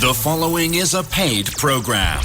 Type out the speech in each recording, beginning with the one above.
The following is a paid program.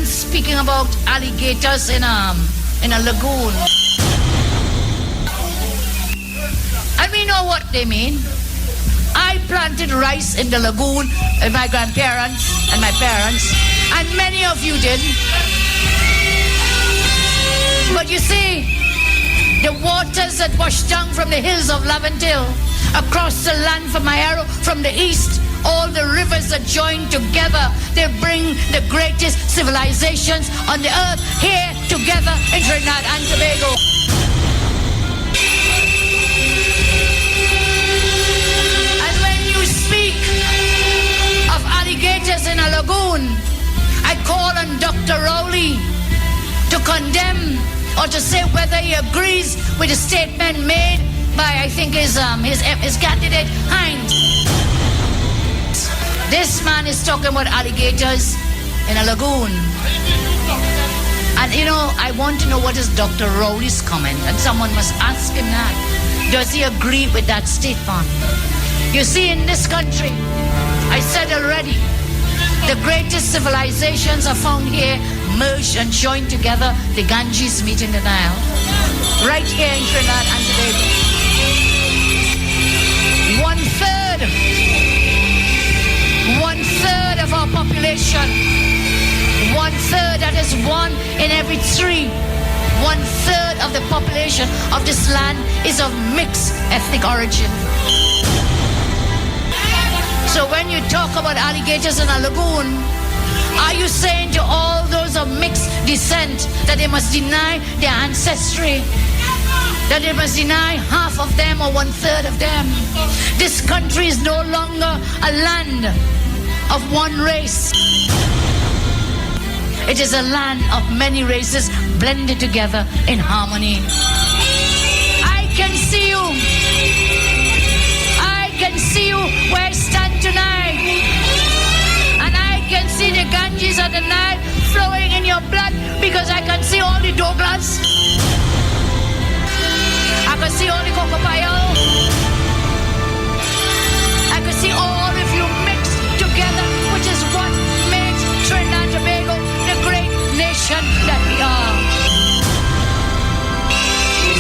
Speaking about alligators in a lagoon. And we know what they mean. I planted rice in the lagoon with my grandparents and my parents, and many of you did. But you see, the waters that wash down from the hills of Laventille, across the land from Mayaro, from the east, all the rivers that join together, they bring the greatest civilizations on the earth here together in Trinidad and Tobago. And when you speak of alligators in a lagoon, I call on Dr. Rowley to condemn or to say whether he agrees with the statement made by, I think, his candidate, Hines. This man is talking about alligators in a lagoon. And you know, I want to know what is Dr. Rowley's comment, and someone must ask him that. Does he agree with that statement? You see, in this country, I said already, the greatest civilizations are found here, merged and joined together. The Ganges meet in the Nile, right here in Trinidad and Tobago. One third of our population, 1/3, that is 1 in every 3, 1/3 of the population of this land is of mixed ethnic origin. So when you talk about alligators in a lagoon, are you saying to all those of mixed descent that they must deny their ancestry? That they must deny half of them or 1/3 of them? This country is no longer a land of one race. It is a land of many races blended together in harmony. I can see you. I can see you where I stand tonight. And I can see the Ganges of the Nile flowing in your blood, because I can see all the Douglas. I can see all the Cocopayal. I can see all of you mixed together, which is what makes Trinidad and Tobago the great nation that we are.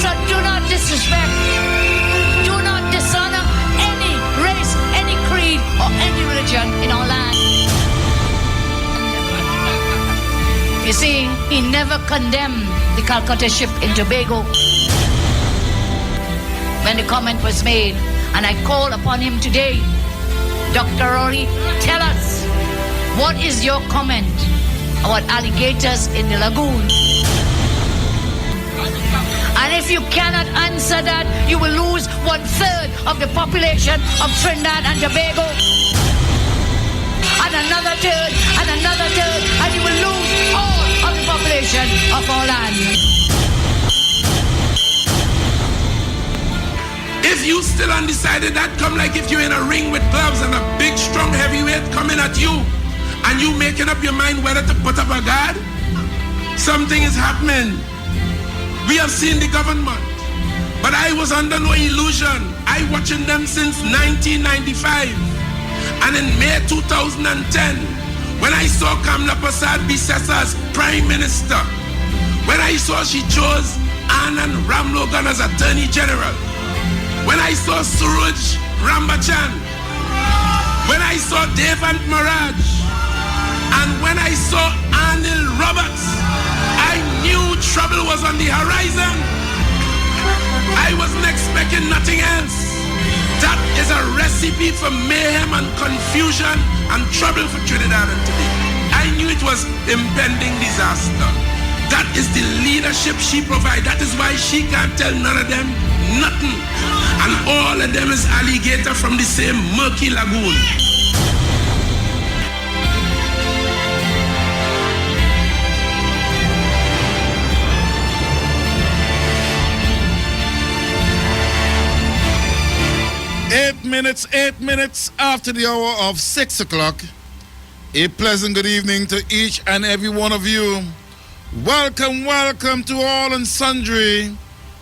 So do not disrespect, do not dishonor any race, any creed, or any religion in our land. You see, he never condemned the Calcutta ship in Tobago when the comment was made. And I call upon him today. Dr. Rowley, tell us, what is your comment about alligators in the lagoon? And if you cannot answer that, you will lose 1/3 of the population of Trinidad and Tobago. And another third, and you will lose all of the population of our land. If you still undecided, that come like if you're in a ring with gloves and a big strong heavyweight coming at you and you making up your mind whether to put up a guard. Something is happening. We have seen the government, but I was under no illusion. I watching them since 1995. And in May 2010, when I saw Kamla Prasad Bisesa as Prime Minister, when I saw she chose Anand Ramlogan as Attorney General, when I saw Suraj Rambachan, when I saw Devant Maraj, and when I saw Anil Roberts, I knew trouble was on the horizon. I wasn't expecting nothing else. That is a recipe for mayhem and confusion and trouble for Trinidad and Tobago. I knew it was impending disaster. That is the leadership she provides. That is why she can't tell none of them nothing. And all of them is alligator from the same murky lagoon. Eight minutes after the hour of 6 o'clock. A pleasant good evening to each and every one of you. Welcome to all and sundry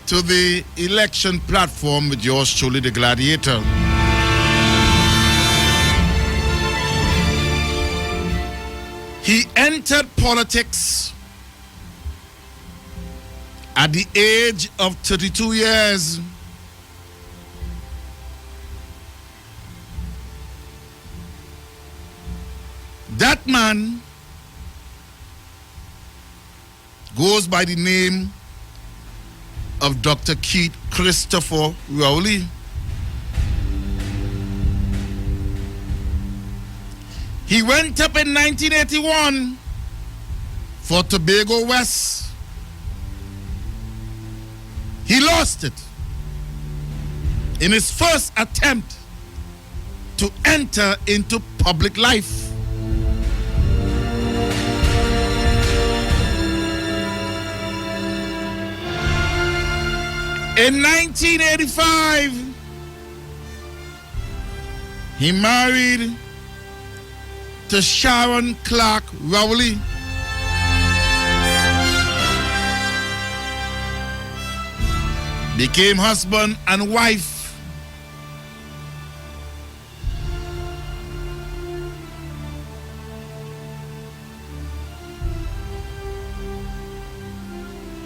to the election platform with yours truly, the Gladiator. He entered politics at the age of 32 years. That man goes by the name of Dr. Keith Christopher Rowley. He went up in 1981 for Tobago West. He lost it in his first attempt to enter into public life. In 1985, he married to Sharon Clark Rowley. Became husband and wife.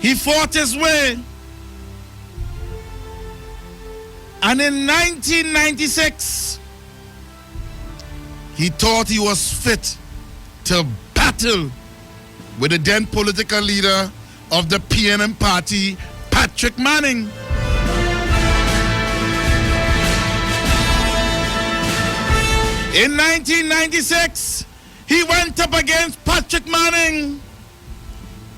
He fought his way. And in 1996, he thought he was fit to battle with the then political leader of the PNM party, Patrick Manning. In 1996, he went up against Patrick Manning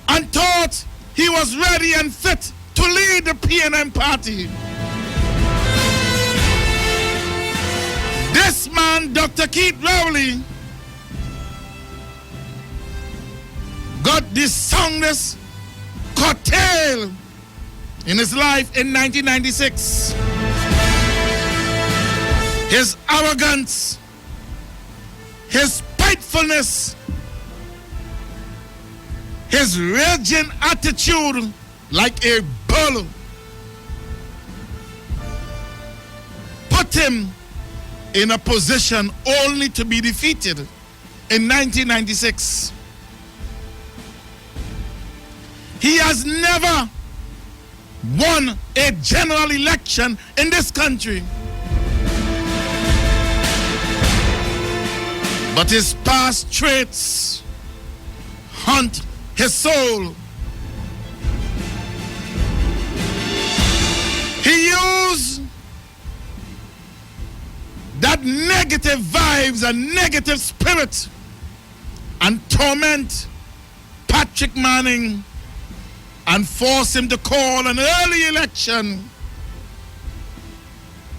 and thought he was ready and fit to lead the PNM party. This man, Dr. Keith Rowley, got this songless curtail in his life in 1996. His arrogance, his spitefulness, his raging attitude like a bull put him in a position only to be defeated in 1996. He has never won a general election in this country. But his past traits haunt his soul. He used that negative vibes and negative spirit and torment Patrick Manning and force him to call an early election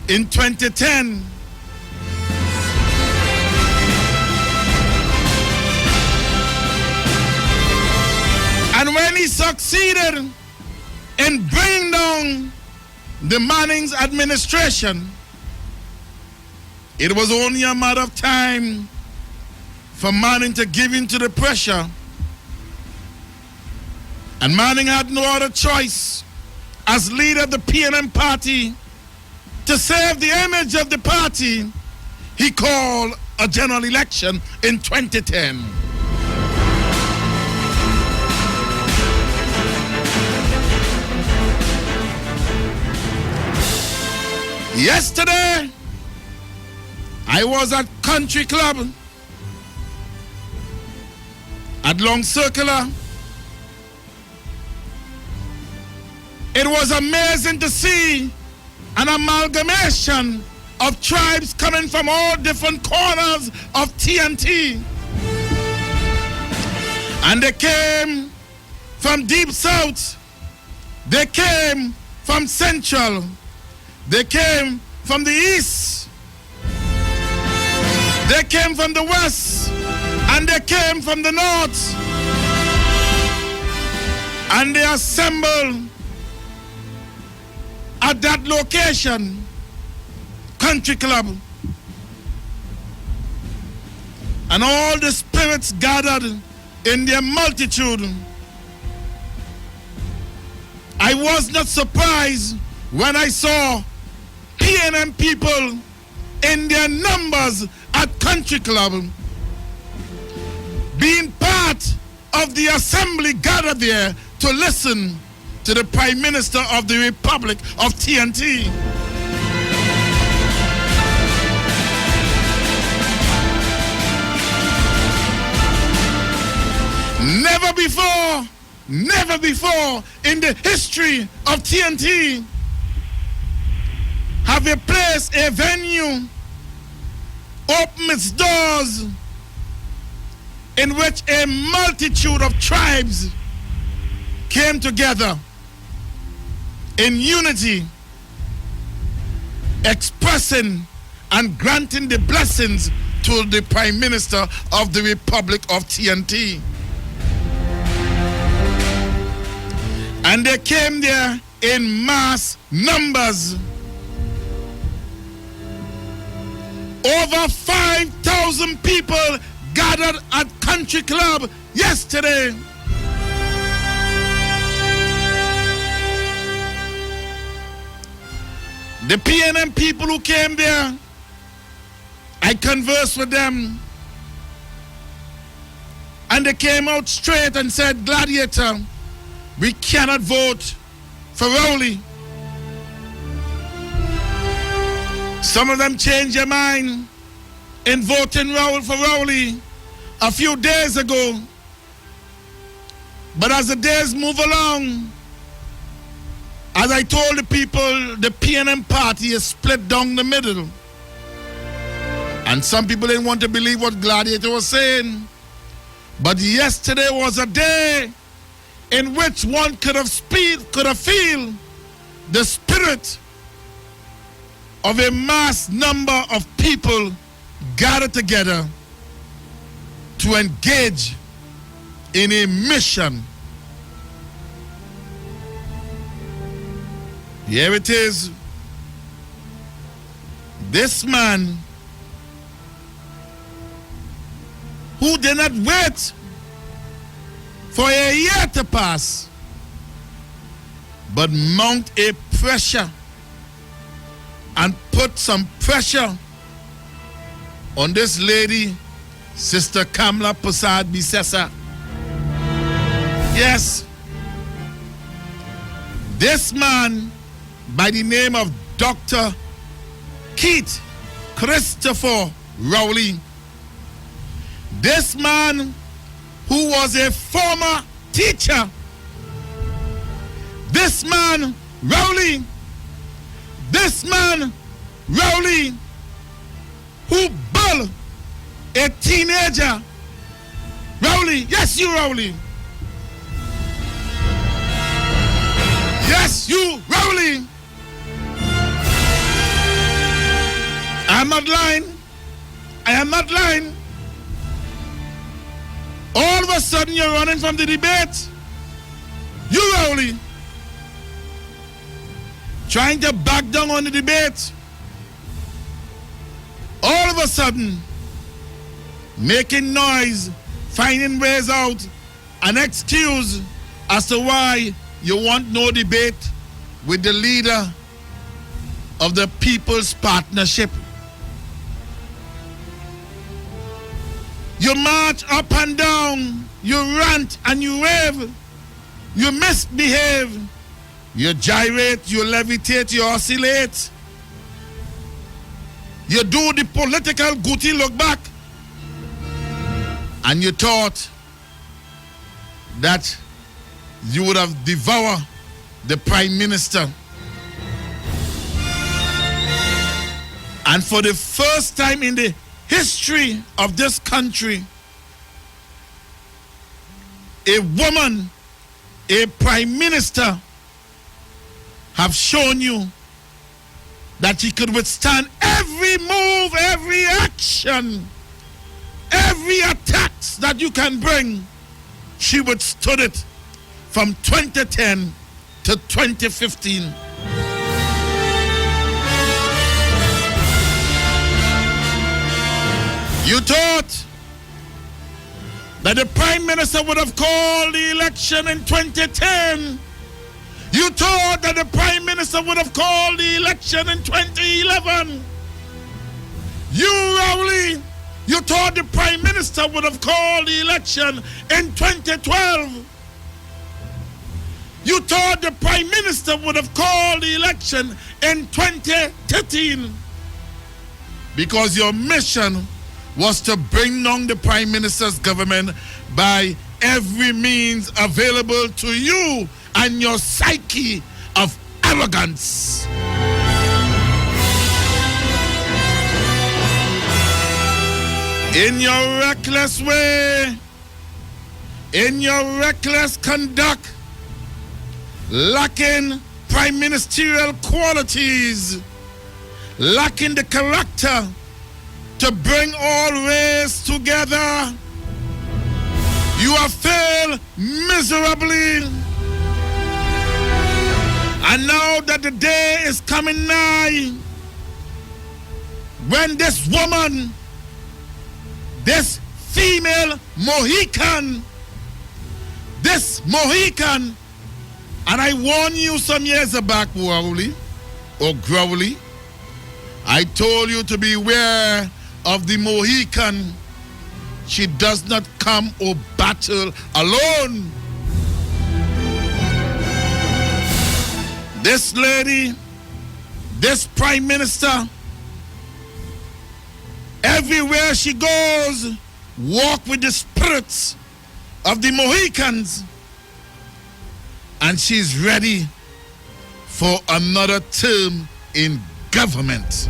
in 2010. And when he succeeded in bringing down the Manning's administration, it was only a matter of time for Manning to give in to the pressure. And Manning had no other choice as leader of the PNM party to save the image of the party. He called a general election in 2010. Yesterday, I was at Country Club at Long Circular. It was amazing to see an amalgamation of tribes coming from all different corners of TNT. And they came from Deep South. They came from Central. They came from the East. They came from the West. And they came from the North. And they assembled at that location, Country Club. And all the spirits gathered in their multitude. I was not surprised when I saw PNM people in their numbers at Country Club being part of the assembly gathered there to listen to the Prime Minister of the Republic of TNT. Never before in the history of TNT have a place, a venue, open its doors in which a multitude of tribes came together in unity, expressing and granting the blessings to the Prime Minister of the Republic of TNT. And they came there in mass numbers. Over 5,000 people gathered at Country Club yesterday. The PNM people who came there, I conversed with them, and they came out straight and said, Gladiator, we cannot vote for Rowley. Some of them changed their mind in voting for Rowley a few days ago. But as the days move along, as I told the people, the PNM party is split down the middle. And some people didn't want to believe what Gladiator was saying. But yesterday was a day in which one could have feel the spirit of a mass number of people gathered together to engage in a mission. Here it is. This man who did not wait for a year to pass, but mount a pressure and put some pressure on this lady, Sister Kamla Prasad Bisesa. Yes, this man by the name of Dr. Keith Christopher Rowley, this man who was a former teacher. This man, Rowley, who bull a teenager. Rowley, yes, you, Rowley. Yes, you, Rowley. I am not lying. All of a sudden, you're running from the debate. You, Rowley, trying to back down on the debate. All of a sudden, making noise, finding ways out, an excuse as to why you want no debate with the leader of the People's Partnership. You march up and down, you rant and you rave, you misbehave, you gyrate, you levitate, you oscillate, you do the political goody look back, and you thought that you would have devoured the Prime Minister. And for the first time in the history of this country, a woman, a Prime Minister, have shown you that she could withstand every move, every action, every attack that you can bring. She withstood it from 2010 to 2015. You thought that the Prime Minister would have called the election in 2010. You thought that the Prime Minister would have called the election in 2011. You, Rowley, you thought the Prime Minister would have called the election in 2012. You thought the Prime Minister would have called the election in 2013. Because your mission was to bring down the Prime Minister's government by every means available to you and your psyche of arrogance. In your reckless way, in your reckless conduct, lacking prime ministerial qualities, lacking the character to bring all race together, you have failed miserably. And now that the day is coming nigh when this woman, this female Mohican, and I warned you some years back, Rowley, or Growley, I told you to beware of the Mohican. She does not come or battle alone. This lady, this Prime Minister, everywhere she goes, walk with the spirits of the Mohicans. And she's ready for another term in government.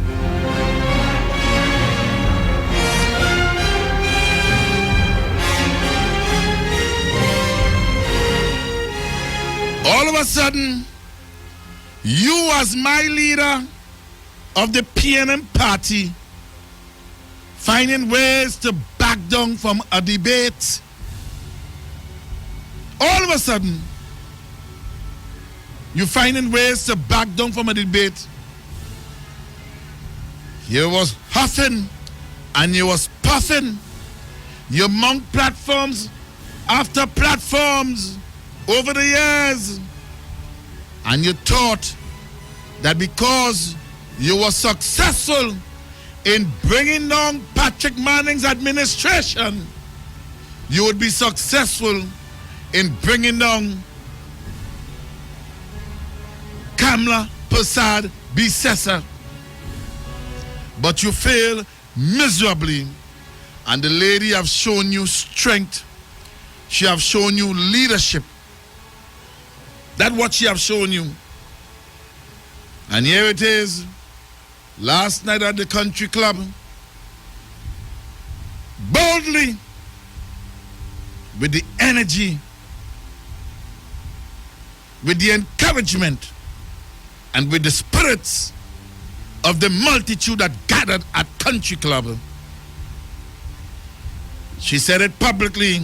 All of a sudden, you as my leader of the PNM party, finding ways to back down from a debate. All of a sudden, you finding ways to back down from a debate. You was huffing and you was puffing. You mount platforms after platforms over the years. And you thought that because you were successful in bringing down Patrick Manning's administration, you would be successful in bringing down Kamla Persad Bissessa. But you failed miserably, and the lady have shown you strength She have shown you leadership. That's what she have shown you. And here it is. Last night at the country club. Boldly. With the energy. With the encouragement. And with the spirits of the multitude that gathered at country club. She said it publicly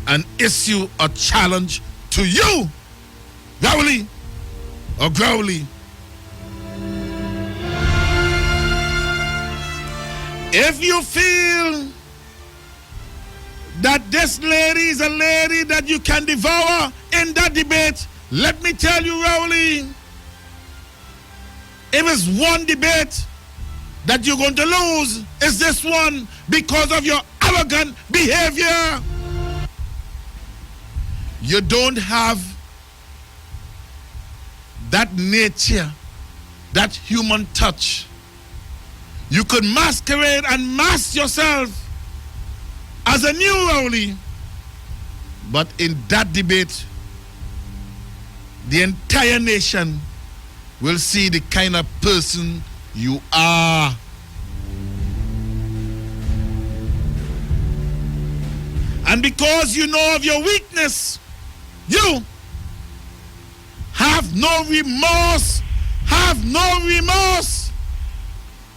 and issue a challenge to you, Rowley or Growley. If you feel that this lady is a lady that you can devour in that debate, let me tell you, Rowley, if it's one debate that you're going to lose, it's this one because of your arrogant behavior. You don't have that nature, that human touch. You could masquerade and mask yourself as a new Rowley, but in that debate, the entire nation will see the kind of person you are. And because you know of your weakness, you have no remorse,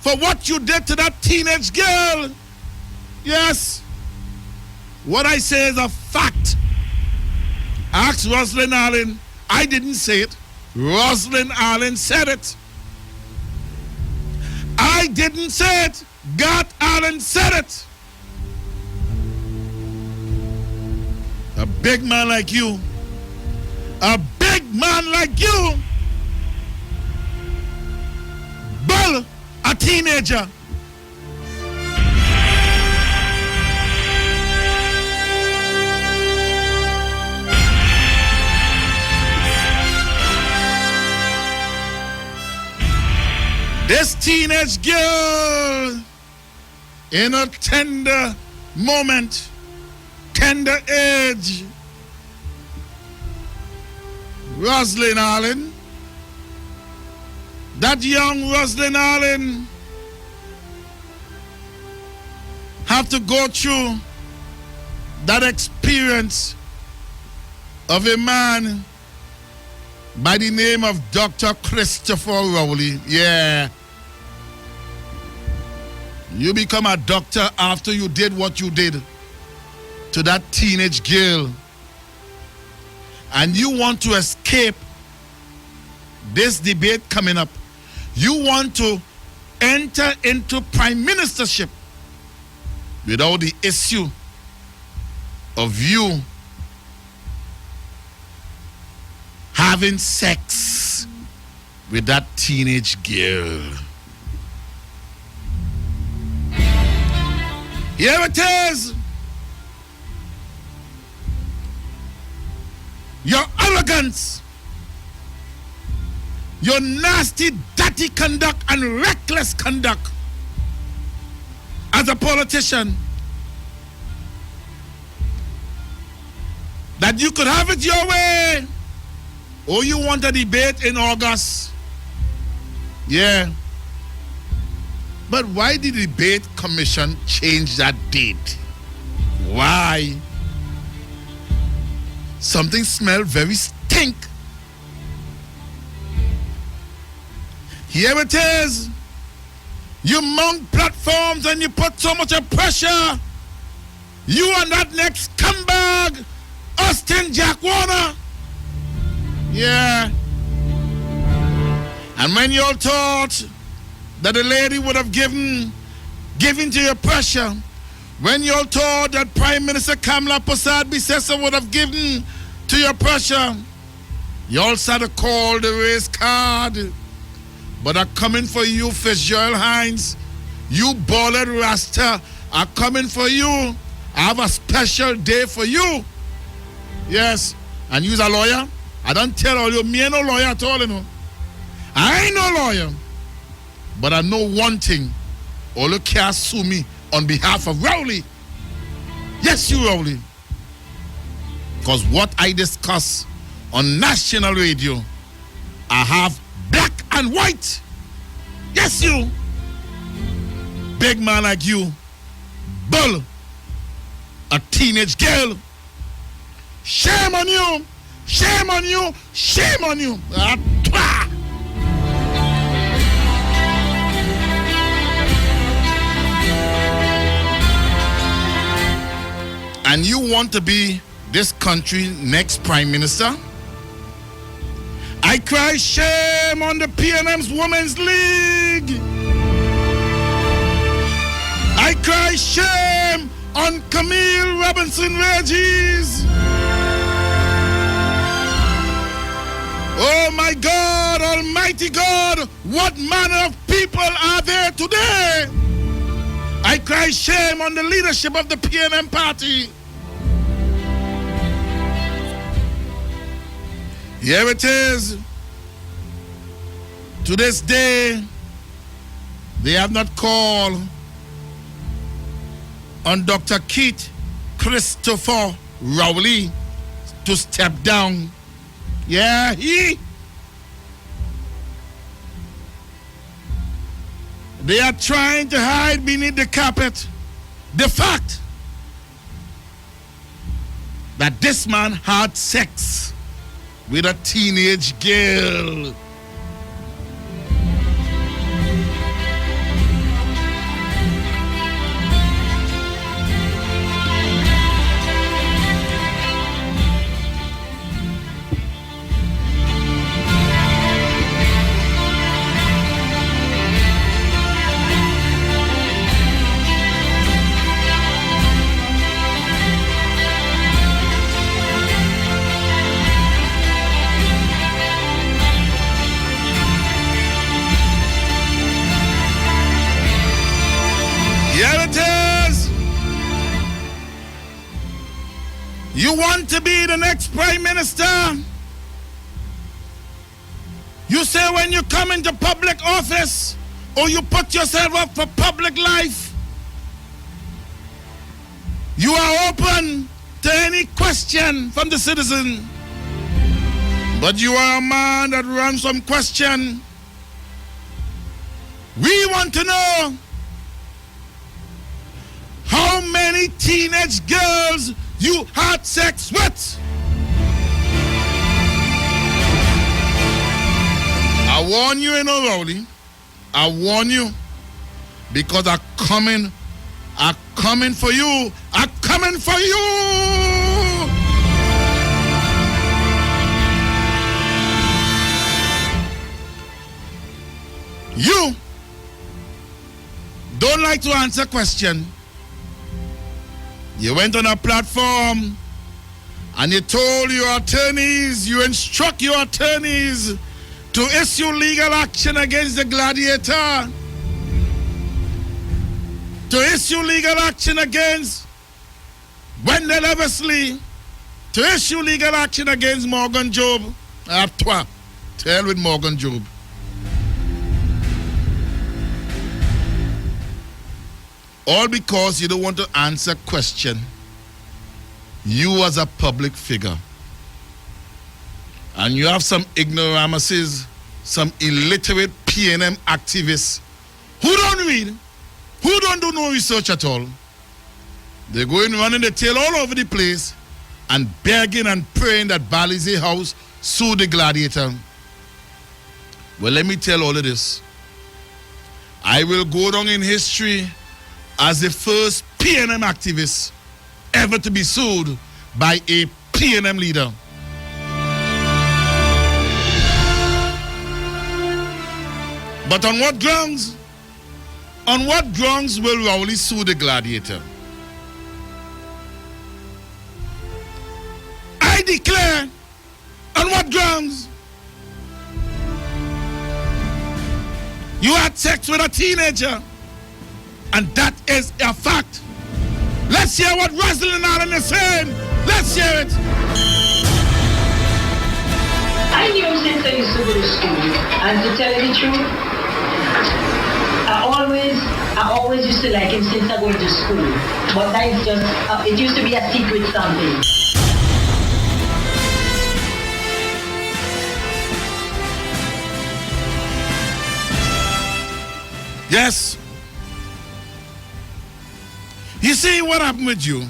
for what you did to that teenage girl. Yes, what I say is a fact. Ask Rosalind Allen. I didn't say it. Rosalind Allen said it. I didn't say it. God Allen said it. A big man like you, bull a teenager. This teenage girl, in a tender moment, tender age, Rosalind Allen, that young Rosalind Allen, have to go through that experience of a man by the name of Dr. Christopher Rowley. Yeah. You become a doctor after you did what you did to that teenage girl. And you want to escape this debate coming up. You want to enter into prime ministership without the issue of you having sex with that teenage girl. Here it is. Your arrogance, your nasty, dirty conduct and reckless conduct as a politician, that you could have it your way. Or you want a debate in August. Yeah. But why did the debate commission change that date? Why? Something smelled very stink. Here it is. You mount platforms and you put so much of pressure. You and that next scumbag, Austin Jack Warner. Yeah. And when you all thought that the lady would have given to your pressure, when you all thought that Prime Minister Kamala Persad-Bissessar would have given to your pressure, you all started to call the race card. But are coming for you, Fitzgerald Hines. You ballad Rasta are coming for you. I have a special day for you. Yes. And you's a lawyer? I don't tell all you, me ain't no lawyer at all, you know. I ain't no lawyer. But I know one thing. All you can't sue me on behalf of Rowley. Yes, you, Rowley. Because what I discuss on national radio, I have black and white. Yes, you. Big man like you. Bull. A teenage girl. Shame on you. Shame on you. Shame on you. And you want to be this country's next prime minister? I cry shame on the PNM's Women's League. I cry shame on Camille Robinson Regis. Oh my God, Almighty God, what manner of people are there today? I cry shame on the leadership of the PNM party. Here it is. To this day, they have not called on Dr. Keith Christopher Rowley to step down. Yeah, they are trying to hide beneath the carpet the fact that this man had sex with a teenage girl. You want to be the next prime minister? You say when you come into public office or you put yourself up for public life, you are open to any question from the citizen. But you are a man that runs from question. We want to know how many teenage girls you had sex with. I warn you, Rowley. I warn you, because I'm coming for you. I'm coming for you. You don't like to answer question. You went on a platform and you told your attorneys, you instruct your attorneys to issue legal action against the Gladiator, to issue legal action against Wendell Eversley, to issue legal action against Morgan Job. To hell with Morgan Job. All because you don't want to answer question. You as a public figure. And you have some ignoramuses, some illiterate PNM activists who don't read, who don't do no research at all. They're going running the tail all over the place and begging and praying that Balize House sue the Gladiator. Well, let me tell all of this. I will go down in history as the first PNM activist ever to be sued by a PNM leader. But on what grounds? On what grounds will Rowley sue the Gladiator? I declare, on what grounds? You had sex with a teenager. And that is a fact. Let's hear what Rosalind Allen is saying. Let's hear it. I knew since I used to go to school. And to tell you the truth, I always used to like him since I went to school. But that is just, it used to be a secret something. Yes. You see what happened with you?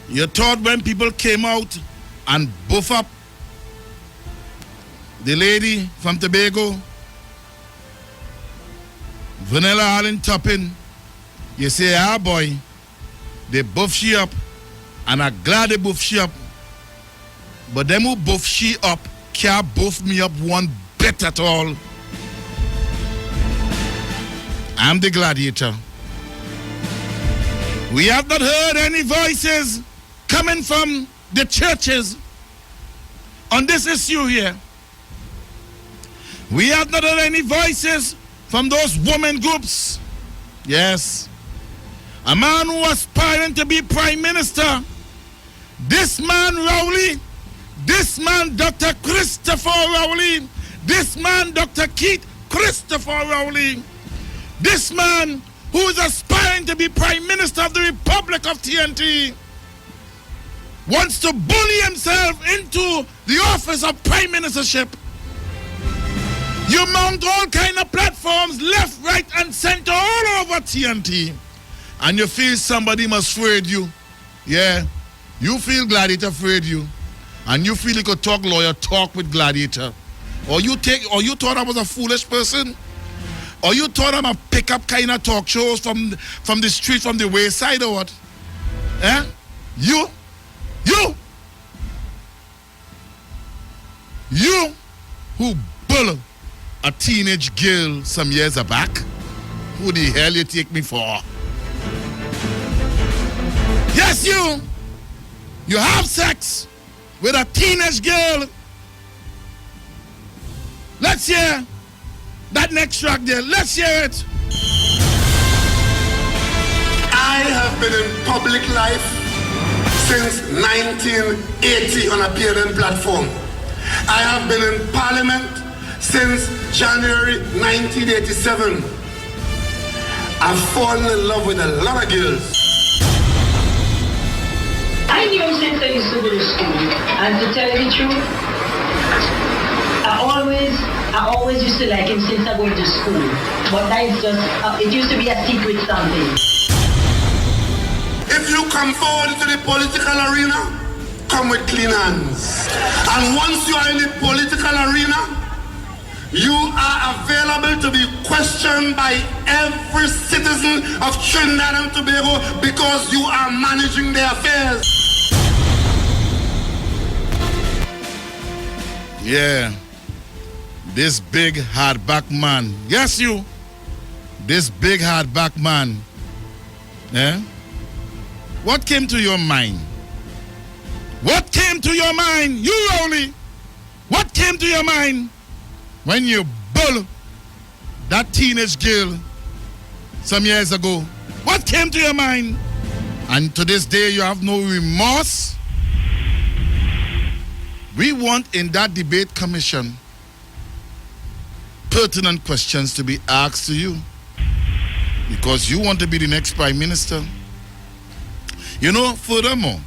You thought when people came out and buff up the lady from Tobago, Vanilla Island topping, you say, ah boy, they buff she up, and I'm glad they buff she up. But them who buff she up can't buff me up one bit at all. I'm the Gladiator. We have not heard any voices coming from the churches on this issue here. We have not heard any voices from those women groups. Yes. A man who was aspiring to be prime minister. This man Rowley, this man Dr. Christopher Rowley, this man Dr. Keith Christopher Rowley, this man who is aspiring to be prime minister of the Republic of TNT, wants to bully himself into the office of prime ministership. You mount all kind of platforms, left, right, and center all over TNT, and you feel somebody must afraid you. Yeah, you feel Gladiator afraid you, and you feel you could talk lawyer talk with Gladiator, or you thought I was a foolish person, or you thought I'm a pick-up kind of talk shows from the street, from the wayside, or what? Eh? You who bull a teenage girl some years back? Who the hell you take me for? Yes, you have sex with a teenage girl. Let's hear that next track there. Let's hear it. I have been in public life since 1980 on a PNN platform. I have been in Parliament since January 1987. I've fallen in love with a lot of girls. I knew since I used to go to school, and to tell you the truth, I always used to like him since I went to school. But that is just, it used to be a secret something. If you come forward into the political arena, come with clean hands. And once you are in the political arena, you are available to be questioned by every citizen of Trinidad and Tobago because you are managing their affairs. Yeah. This big hardback man. Yes, you. This big hardback man. Yeah? What came to your mind? What came to your mind? You, Rowley. What came to your mind when you bull that teenage girl some years ago? What came to your mind? And to this day, you have no remorse? We want in that debate commission pertinent questions to be asked to you because you want to be the next prime minister. You know, furthermore,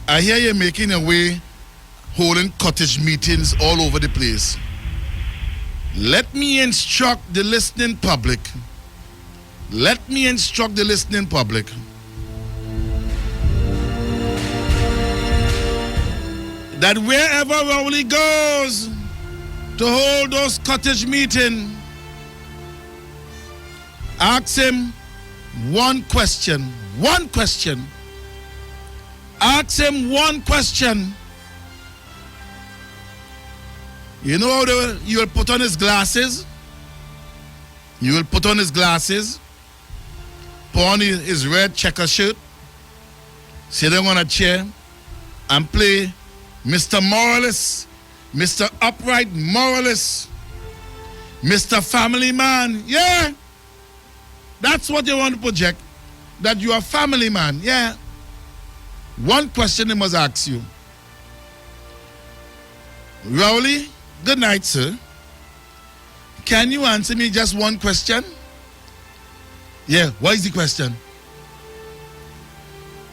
I hear you're making your way, holding cottage meetings all over the place. Let me instruct the listening public. Let me instruct the listening public. That wherever Rowley goes to hold those cottage meetings, ask him one question. One question. Ask him one question. You know how you will put on his glasses? You will put on his glasses, put on his red checker shirt, sit down on a chair, and play Mr. Moralist, Mr. Upright Moralist, Mr. Family Man. Yeah. That's what you want to project. That you are family man. Yeah. One question they must ask you. Rowley, good night, sir. Can you answer me just one question? Yeah, what is the question?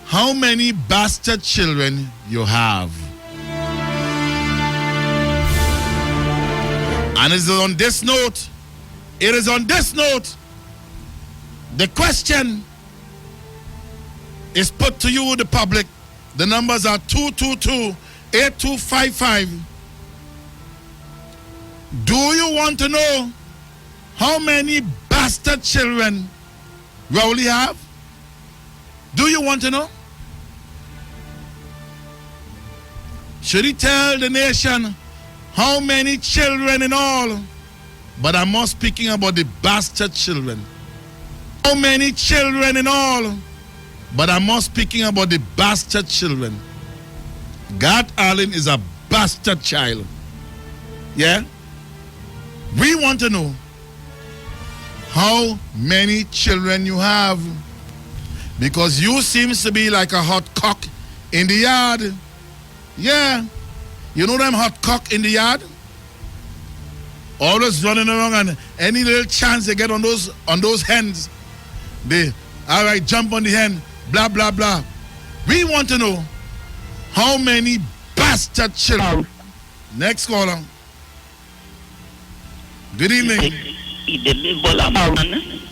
How many bastard children you have? And it's on this note It is on this note, the question is put to you, the public. The numbers are 222-8255. Do you want to know how many bastard children Rowley have? Do you want to know? Should he tell the nation how many children in all? But I'm more speaking about the bastard children. How many children in all? But I'm more speaking about the bastard children. God Allen is a bastard child. Yeah? We want to know how many children you have. Because you seems to be like a hot cock in the yard. Yeah. You know them hot cock in the yard? Always running around, and any little chance they get on those hens, they, all right, jump on the hen, blah, blah, blah. We want to know how many bastard children. Next caller. Good evening.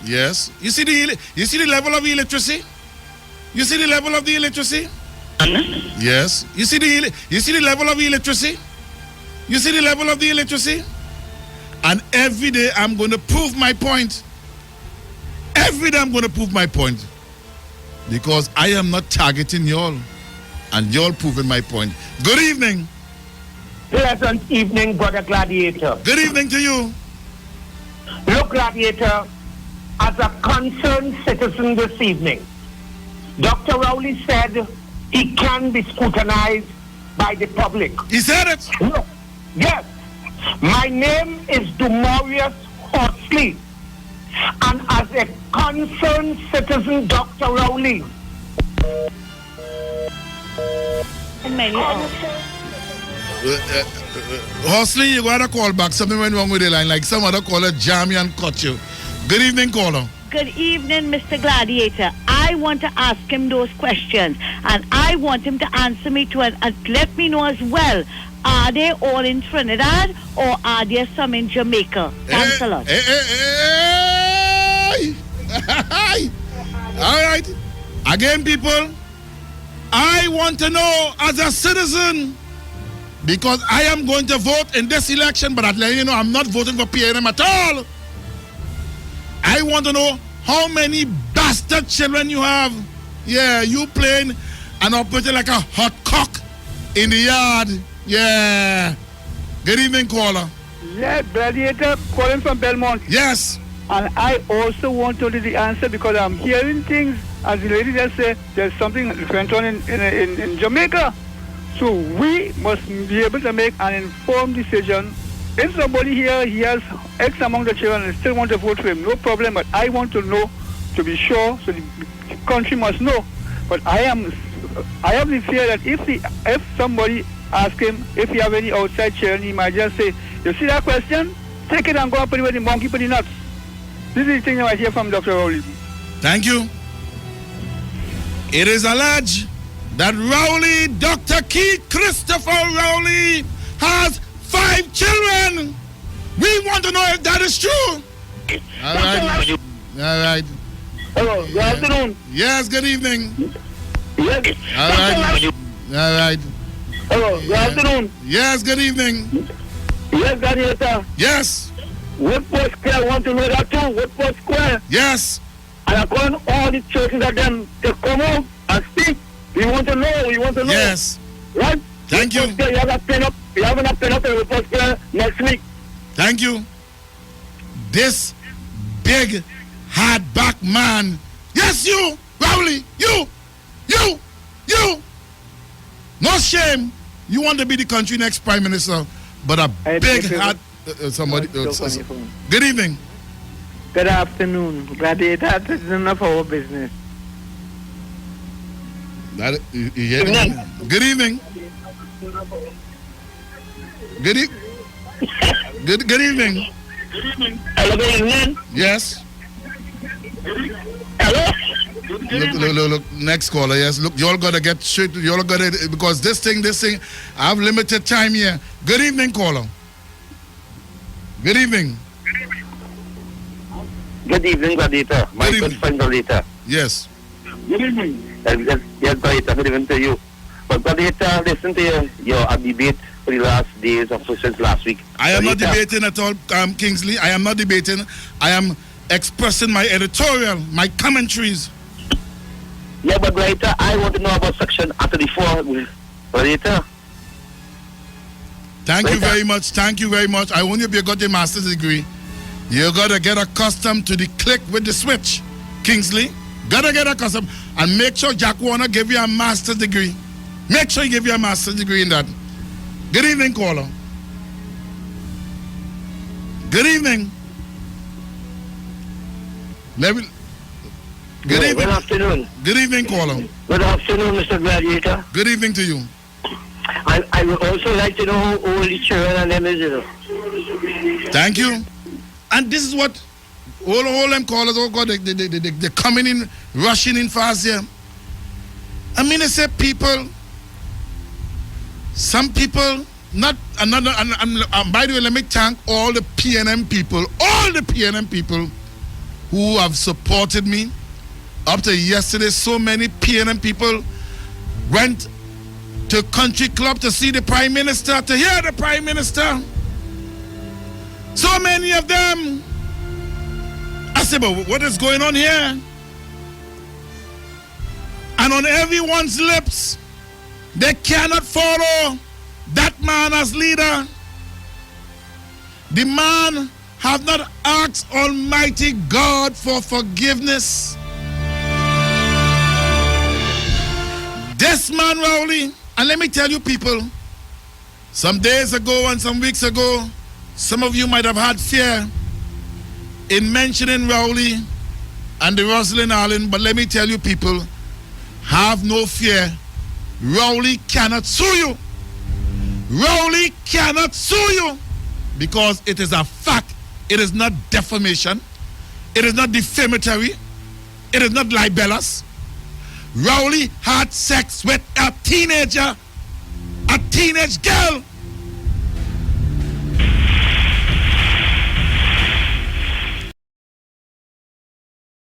Yes. You see the level of illiteracy? You see the level of the illiteracy? Yes. You see the level of illiteracy? You see the level of the illiteracy? And every day I'm going to prove my point. Every day I'm going to prove my point. Because I am not targeting y'all. And y'all proving my point. Good evening. Pleasant evening, Brother Gladiator. Good evening to you. Look, Gladiator, as a concerned citizen this evening, Dr. Rowley said he can be scrutinized by the public. He said it. Look, yes. My name is Dumorius Horsley. And as a concerned citizen, Dr. Rowley. Horsley, you got to call back. Something went wrong with the line. Like some other caller jam you and cut you. Good evening, caller. Good evening, Mr. Gladiator. I want to ask him those questions. And I want him to answer me to it. And let me know as well. Are they all in Trinidad or are there some in Jamaica? Thanks a lot. All right. Again, people, I want to know as a citizen, because I am going to vote in this election, but I'll let you know I'm not voting for PNM at all. I want to know how many bastard children you have. Yeah, you playing and operating like a hot cock in the yard. Yeah. Good evening, caller. Yeah, Gladiator, calling from Belmont. Yes. And I also want to know the answer because I'm hearing things, as the lady just said, there's something that went on in Jamaica. So we must be able to make an informed decision. If somebody here, he has X among the children and still want to vote for him, no problem. But I want to know, to be sure, so the country must know. But I have the fear that if somebody ask him if he have any outside children, he might just say, you see that question? Take it and go and put it with the monkey, put the nuts. This is the thing I hear from Dr. Rowley. Thank you. It is alleged that Rowley, Dr. Keith Christopher Rowley, has 5 children. We want to know if that is true. All right. All right. Hello, good afternoon. Yes, good evening. Yes. All right. All right. Hello, good afternoon. Yes, good evening. Yes, Gladiator. Yes. Woodport Square, I want to know that too. Woodport Square. Yes. And I call all the churches of them to come out and speak. We want to know. We want to know. Yes. Right? Thank you. Square, you have a pen up. You have a pen up in Woodport Square next week. Thank you. This big hardback man. Yes, you, Rowley. You. No shame. You want to be the country next prime minister, but a big hard. Somebody. Good evening. Good afternoon. Gladiator, this is enough of our business. Good evening. Good evening. Good evening. Hello, good evening. Yes. Hello. Look, next caller, yes. Look, you all gotta get straight. You all gotta, because this thing, I have limited time here. Good evening, caller. Good evening. Good evening, Gladiator. My good friend, Gladiator. Yes. Good evening. Yes, Gladiator, good evening to you. But Gladiator, listen to your debate for the last days or since last week. I am not debating at all, Kingsley. I am not debating. I am expressing my editorial, my commentaries. Yeah, but Gladiator, I want to know about section 34. Gladiator. Thank you very much. Thank you very much. I want you to got a master's degree. You gotta get accustomed to the click with the switch, Kingsley. Gotta get accustomed and make sure Jack Warner give you a master's degree. Make sure he give you a master's degree in that. Good evening, caller. Good evening. Good evening. Good afternoon. Good evening, caller. Good afternoon, Mr. Gladiator. Good evening to you. I would also like to know who the children and them is. Thank you. And this is what all them callers, oh God, they're coming in, rushing in fast here. I mean, I say people, some people, not another, and by the way, let me thank all the PNM people who have supported me. Up to yesterday, so many PNM people went to Country Club to see the Prime Minister, to hear the Prime Minister. So many of them. I said, but what is going on here? And on everyone's lips, they cannot follow that man as leader. The man have not asked Almighty God for forgiveness. This man, Rowley, and let me tell you people, some days ago and some weeks ago, some of you might have had fear in mentioning Rowley and the Rosalind Island, but let me tell you people, have no fear. Rowley cannot sue you. Rowley cannot sue you because it is a fact. It is not defamation. It is not defamatory. It is not libelous. Rowley had sex with a teenager, a teenage girl.